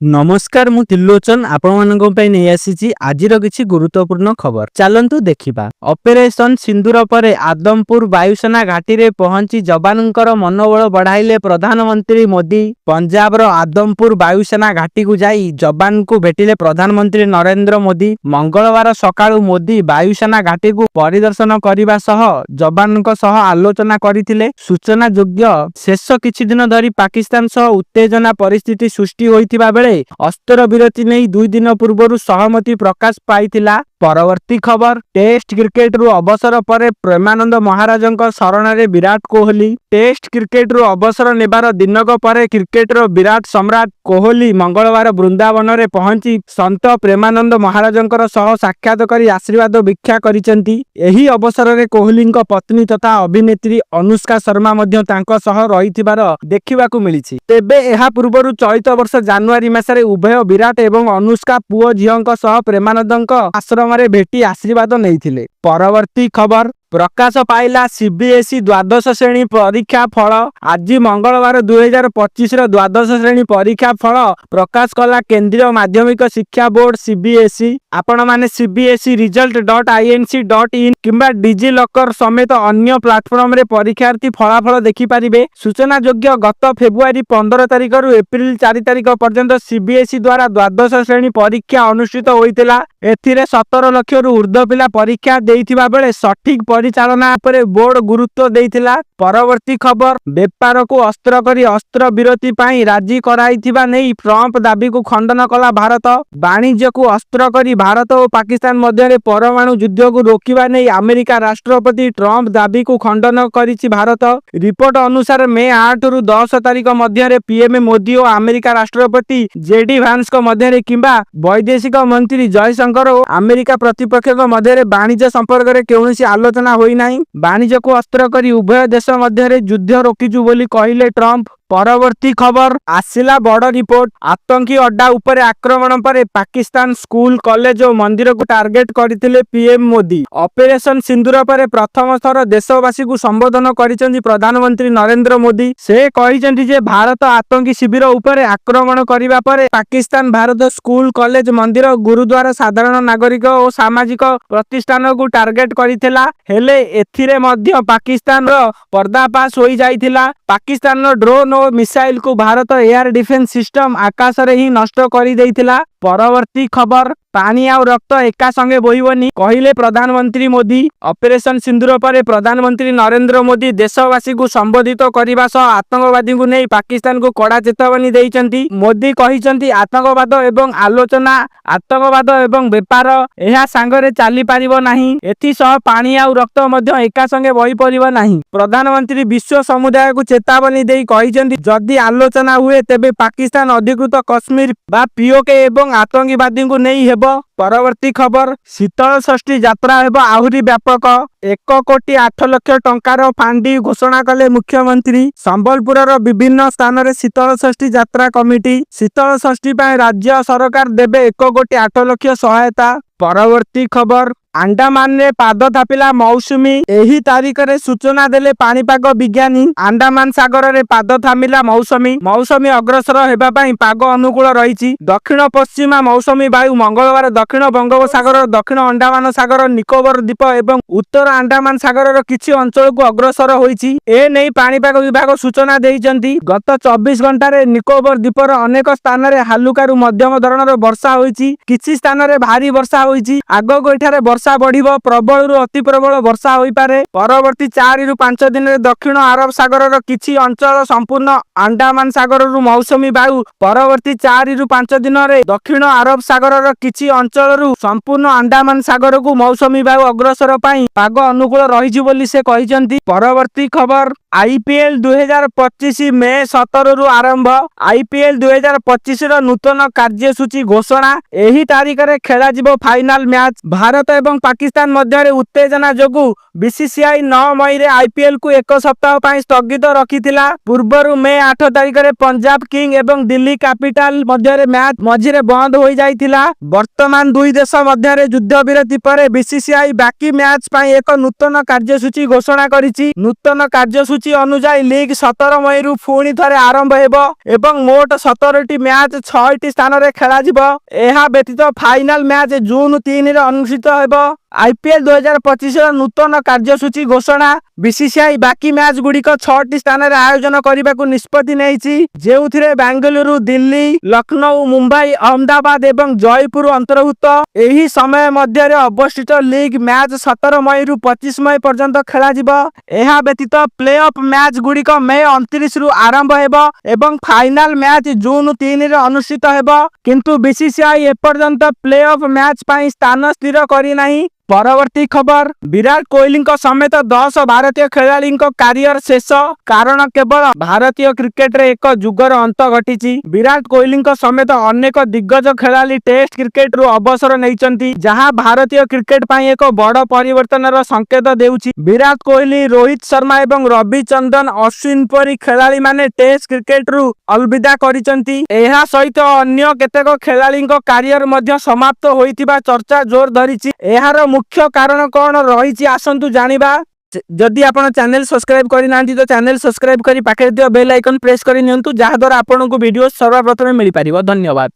नमस्कार मु त्रिलोचन नहीं आसी आज किसी गुरुत्वपूर्ण खबर चलतु देखा। ऑपरेशन सिंदूर पर आदमपुर वायुसेना घाटी रे पहुंची जवानों मनोबल बढ़ाइले प्रधानमंत्री मोदी। पंजाब आदमपुर वायुसेना घाटी को जाई जवान को भेटिले प्रधानमंत्री नरेंद्र मोदी। मंगलवार सकाळु मोदी वायुसेना घाटी को परिदर्शन करने जवानों सह आलोचना करथिले। सूचना योग्य शेष किछि दिन धरी पाकिस्तान सह उत्तेजना परिस्थिति सृष्टि होइतिबा बेले अस्त्र विरति नहीं 2 दिन पूर्व सहमति प्रकाश पाई। परवर्ती खबर टेस्ट क्रिकेट रु अवसर पर प्रेमानंद महाराजंक शरण रे विराट कोहली। टेस्ट क्रिकेट रु अवसर नेबार दिनक पर क्रिकेट रो विराट सम्राट कोहली मंगलवार वृंदावन रे पहुंची संत प्रेमानंद महाराजंकर सह साक्षात करी आशीर्वाद भिक्षा करिसेंती। एही अवसर रे कोहलींक पत्नी तथा अभिनेत्री अनुष्का शर्मा मध्य तांको सह रहिथिबार देखिबाकू मिलिछि। तेबे एहा पूर्वरु चलित वर्ष जनवरी मासरे उभय विराट एवं अनुष्का पुओ झियोंक सह प्रेमानंदंक आश्रम रे भेटी आशीर्वाद नैथिले। परवर्ती खबर प्रकाश पाइला सीबीएसई द्वादश श्रेणी परीक्षा फल। आज मंगलवार 2025 द्वादश श्रेणी परीक्षा फल प्रकाश कला केंद्रीय माध्यमिक शिक्षा बोर्ड सीबीएसई। आपण माने सीबीएसई result.inc.in किंबा डिजी लॉकर समेत अन्य प्लेटफॉर्म रे परीक्षार्थी फलाफल देखि पारिबे। सूचना योग्य गत फेब्रुआरी 15 तारिख रु एप्रिल 4 तारिख पर्यंत सीबीएसई द्वारा द्वादश श्रेणी परीक्षा अनुष्ठित होइतिला। एथिरे 17 लाख रु ऊर्ध्व पिला परीक्षा देइथिबा बेले सठिक परिचालना पर बोर्ड गुरुत्व देइथिला। परवर्ती खबर बेपार को अस्त्र करी अस्त्र विरति पाई राजी कराइथिबा नै ट्रम्प दाबी को खंडन कला भारत। वाणिज्य को अस्त्र करी भारत और पाकिस्तान मध्य परमाणु युद्ध को रोकिबा नै अमेरिका राष्ट्रपति ट्रम्प दाबी को खंडन करिछि भारत। रिपोर्ट अनुसार मे 8 रु 10 तारिख मध्य पीएम मोदी और अमेरिका राष्ट्रपति जेडी भांस को मध्य किंबा वैदेशिक मंत्री जयशंकर और अमेरिका प्रतिपक्ष मध्य वाणिज्य संपर्क रे कौनसी आलोचना होई नाही। वाणिज्य को अस्त्र करी उभय देश मध्य युद्ध रोकिजु बोली कहिले ट्रम्प। परवर्ती खबर आसिला बड़ रिपोर्ट आतंकी अड्डा उपरे आक्रमण पर पाकिस्तान स्कूल कॉलेज और मंदिर को टार्गेट करथिले पीएम मोदी। ऑपरेशन सिंदूर पर प्रथम थर देशवासी को संबोधन करिसेंती प्रधानमंत्री नरेंद्र मोदी। से कहिसेंती जे भारत आतंकी शिविर उपरे आक्रमण करिबा पर पाकिस्तान भारत स्कूल कॉलेज मंदिर गुरुद्वारा साधारण नागरिक और सामाजिक प्रतिष्ठान को टार्गेट करिथिला। हेले एथिरे मध्य पाकिस्तान रो पर्दाफाश होई जाइथिला। पाकिस्तान रो ड्रोन और मिसाइल को भारत एयर डिफेंस सिस्टम आकाश रे ही नष्ट करी देइथिला। परवर्ती खबर पानी आ रक्त एका संगे बोहिबनी कहिले प्रधानमंत्री मोदी। ऑपरेशन सिंदूर पर प्रधानमंत्री नरेंद्र मोदी देशवासी को संबोधित करने सह आतंकवादी को नहीं पाकिस्तान को कड़ा चेतावनी देइचंती। मोदी कहिचंती आतंकवाद एवं आलोचना आतंकवाद एवं व्यापार एहा संगे चली पारिबो नाही। एथि सह पानी आ रक्त मध्य एका संगे बोहि परिबो नाही। प्रधानमंत्री विश्व समुदाय को चेतावनी देई कहिचंती जदि आलोचना हुए तेबे पाकिस्तान अधिकृत कश्मीर बा पीओके एवं आतंकवादी को नहीं हेबो। परवर्ती खबर शीतल षष्ठी यात्रा हेबो आहुरी व्यापक 1 कोटी 8 लाख टंकार फांडी घोषणा कले मुख्यमंत्री। संबलपुर विभिन्न स्थान रे शीतल षष्ठी यात्रा कमिटी शीतल षष्ठी पाए राज्य सरकार देबे 1 कोटी 8 लाख सहायता। परवर्ती खबर अंडमान ने पाद थापिला मौसुमी एही तारीख रे सूचना देले पानीपाग विज्ञानी। अंडमान सागर रे पाद थामिला मौसमी अग्रसर हेबा पई पाग अनुकूल रहिछि। दक्षिण पश्चिमा मौसमी वायु मंगलवार दक्षिण बंगोपसागर दक्षिण अंडमान सागर निकोबर द्वीप एवं उत्तर अंडमान सागर किछि अंचल को अग्रसर होइछि। ए नै पानीपाग विभाग सूचना देइचंती। गत 24 घंटा रे निकोबर द्वीपर अनेक स्थान रे हालुकारु मध्यम धरणर वर्षा होइछि। किछि स्थान रे भारी वर्षा होइछि। आगो एठारे वर्षा बढ़िबो प्रबल रु अति प्रबल वर्षा होई पारे। परवर्ती 4 रु 5 दिन रे दक्षिण अरब सागर किछि अंचल संपूर्ण अंडमान सागर रु मौसमी वायु परवर्ती 4 रु 5 दिन रे दक्षिण अरब सागर किछि अंचल रु संपूर्ण अंडमान सागर को मौसमी वायु अग्रसर पाई पाग अनुकूल रहिछि बोली से कहिसंती। परवर्ती खबर आईपीएल 2025 मे 17 रु आरंभ। आईपीएल 2025 रो नूतन कार्यसूची घोषणा। एही तारिख रे खेला जिवो फाइनल मैच। भारत एवं ଏବଂ ପାକିସ୍ତାନ ମଧ୍ୟରେ ଉତ୍ତେଜନା ଯୋଗୁଁ ବିସିସିଆଇ 9 ମଇରେ ଆଇପିଏଲ୍ କୁ 1 ସପ୍ତାହ ପାଇଁ ସ୍ଥଗିତ ରଖିଥିଲା। ପୂର୍ବରୁ ମେ 8 ତାରିଖରେ ପଞ୍ଜାବ କିଙ୍ଗ ଏବଂ ଦିଲ୍ଲୀ କ୍ୟାପିଟାଲ ମଧ୍ୟରେ ମ୍ୟାଚ୍ ମଝିରେ ବନ୍ଦ ହୋଇଯାଇଥିଲା। ବର୍ତ୍ତମାନ ଦୁଇ ଦେଶ ମଧ୍ୟରେ ଯୁଦ୍ଧବିରତି ପରେ ବିସିସିଆଇ ବାକି ମ୍ୟାଚ୍ ପାଇଁ ଏକ ନୂତନ କାର୍ଯ୍ୟସୂଚୀ ଘୋଷଣା କରିଛି। ନୂତନ କାର୍ଯ୍ୟସୂଚୀ ଅନୁଯାୟୀ ଲିଗ୍ 17 ମଇରୁ ପୁଣି ଥରେ ଆରମ୍ଭ ହେବ ଏବଂ ମୋଟ 17ଟି ମ୍ୟାଚ୍ 6ଟି ସ୍ଥାନରେ ଖେଳାଯିବ। ଏହା ବ୍ୟତୀତ ଫାଇନାଲ ମ୍ୟାଚ୍ ଜୁନ୍ 3ରେ ଅନୁଷ୍ଠିତ ହେବ। ଆଇପିଏଲ୍ 2025ର ନୂତନ କାର୍ଯ୍ୟସୂଚୀ ଘୋଷଣା। ବିସିସିଆଇ ବାକି ମ୍ୟାଚ୍ ଗୁଡ଼ିକ 6ଟି ସ୍ଥାନରେ ଆୟୋଜନ କରିବାକୁ ନିଷ୍ପତ୍ତି ନେଇଛି, ଯେଉଁଥିରେ ବାଙ୍ଗାଲୁରୁ, ଦିଲ୍ଲୀ, ଲକ୍ଷ୍ନୌ, ମୁମ୍ବାଇ, ଅହମ୍ମଦାବାଦ ଏବଂ ଜୟପୁର ଅନ୍ତର୍ଭୁକ୍ତ। ଏହି ସମୟ ମଧ୍ୟରେ ଅବଶିଷ୍ଟ ଲିଗ୍ ମ୍ୟାଚ୍ 17 ମଇରୁ 25 ମଇ ପର୍ଯ୍ୟନ୍ତ ଖେଳାଯିବ। ଏହା ବ୍ୟତୀତ ପ୍ଲେ ଅଫ୍ ମ୍ୟାଚ୍ ଗୁଡ଼ିକ ମେ 29ରୁ ଆରମ୍ଭ ହେବ ଏବଂ ଫାଇନାଲ ମ୍ୟାଚ୍ ଜୁନ୍ 3ରେ ଅନୁଷ୍ଠିତ ହେବ। କିନ୍ତୁ ବିସିସିଆଇ ଏପର୍ଯ୍ୟନ୍ତ ପ୍ଲେ ଅଫ୍ ମ୍ୟାଚ୍ ପାଇଁ ସ୍ଥାନ ସ୍ଥିର କରିନାହିଁ। ପରବର୍ତ୍ତୀ ଖବର, ବିରାଟ କୋହଲିଙ୍କ ସମେତ 10 ଭାରତୀୟ ଖେଳାଳିଙ୍କ କ୍ୟାରିୟର ଶେଷ। କାରଣ କେବଳ ଭାରତୀୟ କ୍ରିକେଟରେ ଏକ ଯୁଗର ଅନ୍ତ ଘଟିଛି। ବିରାଟ କୋହଲିଙ୍କ ସମେତ ଅନେକ ଦିଗ୍ଗଜ ଖେଳାଳି ଟେଷ୍ଟ କ୍ରିକେଟରୁ ଅବସର ନେଇଛନ୍ତି, ଯାହା ଭାରତୀୟ କ୍ରିକେଟ ପାଇଁ ଏକ ବଡ଼ ପରିବର୍ତ୍ତନର ସଂକେତ ଦେଉଛି। ବିରାଟ କୋହଲି, ରୋହିତ ଶର୍ମା ଏବଂ ରବିଚନ୍ଦ୍ରନ ଅଶ୍ୱିନ ପରି ଖେଳାଳିମାନେ ଟେଷ୍ଟ କ୍ରିକେଟରୁ ଅଲବିଦା କରିଛନ୍ତି। ଏହା ସହିତ ଅନ୍ୟ କେତେକ ଖେଳାଳିଙ୍କ କ୍ୟାରିୟର ମଧ୍ୟ ସମାପ୍ତ ହୋଇଥିବା ଚର୍ଚ୍ଚା ଜୋର ଧରିଛି। ଏହାର ମୁଖ୍ୟ କାରଣ କ'ଣ ରହିଛି ଆସନ୍ତୁ ଜାଣିବା। ଯଦି ଆପଣ ଚ୍ୟାନେଲ ସବସ୍କ୍ରାଇବ କରିନାହାନ୍ତି ତ ଚ୍ୟାନେଲ ସବସ୍କ୍ରାଇବ କରି ପାଖରେ ଥିବା ବେଲ୍ ଆଇକନ୍ ପ୍ରେସ୍ କରି ନିଅନ୍ତୁ, ଯାହାଦ୍ୱାରା ଆପଣଙ୍କୁ ଭିଡ଼ିଓ ସର୍ବପ୍ରଥମେ ମିଳିପାରିବ। ଧନ୍ୟବାଦ।